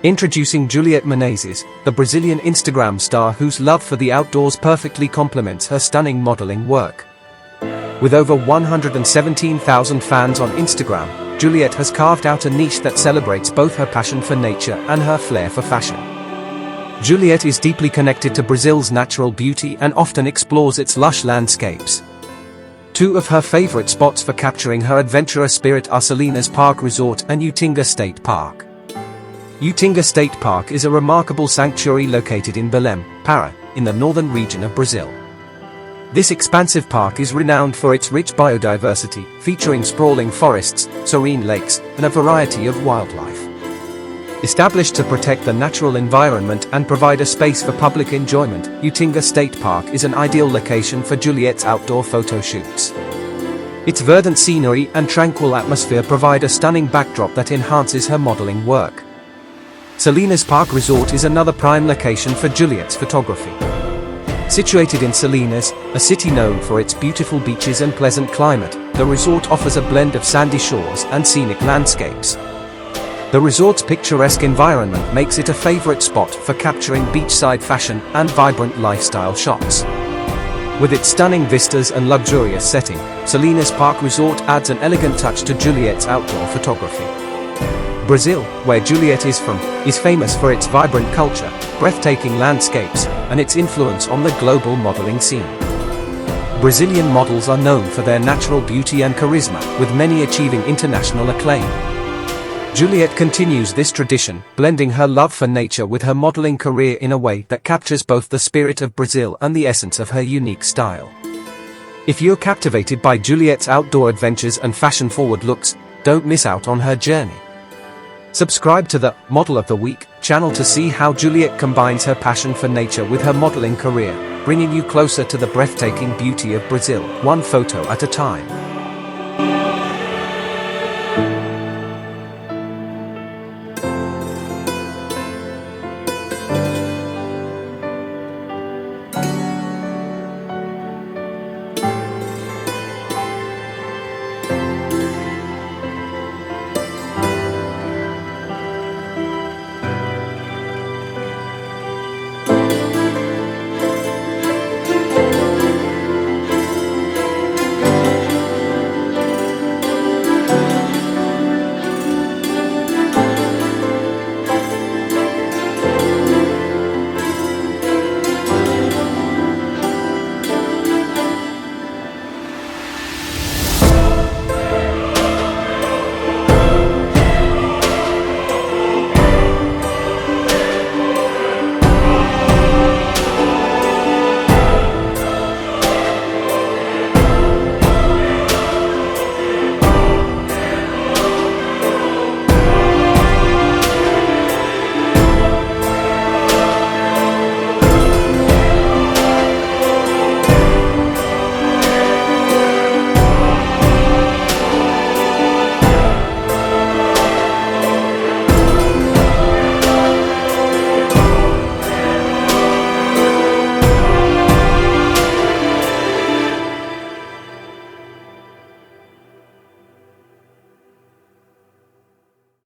Introducing Juliette Menezes, the Brazilian Instagram star whose love for the outdoors perfectly complements her stunning modeling work. With over 117,000 fans on Instagram, Juliette has carved out a niche that celebrates both her passion for nature and her flair for fashion. Juliette is deeply connected to Brazil's natural beauty and often explores its lush landscapes. Two of her favorite spots for capturing her adventurous spirit are Salinas Park Resort and Utinga State Park. Utinga State Park is a remarkable sanctuary located in Belém, Pará, in the northern region of Brazil. This expansive park is renowned for its rich biodiversity, featuring sprawling forests, serene lakes, and a variety of wildlife. Established to protect the natural environment and provide a space for public enjoyment, Utinga State Park is an ideal location for Juliette's outdoor photo shoots. Its verdant scenery and tranquil atmosphere provide a stunning backdrop that enhances her modeling work. Salinas Park Resort is another prime location for Juliette's photography. Situated in Salinas, a city known for its beautiful beaches and pleasant climate, the resort offers a blend of sandy shores and scenic landscapes. The resort's picturesque environment makes it a favorite spot for capturing beachside fashion and vibrant lifestyle shots. With its stunning vistas and luxurious setting, Salinas Park Resort adds an elegant touch to Juliette's outdoor photography. Brazil, where Juliette is from, is famous for its vibrant culture, breathtaking landscapes, and its influence on the global modeling scene. Brazilian models are known for their natural beauty and charisma, with many achieving international acclaim. Juliette continues this tradition, blending her love for nature with her modeling career in a way that captures both the spirit of Brazil and the essence of her unique style. If you're captivated by Juliette's outdoor adventures and fashion-forward looks, don't miss out on her journey. Subscribe to the Model of the Week channel to see how Juliette combines her passion for nature with her modeling career, bringing you closer to the breathtaking beauty of Brazil, one photo at a time.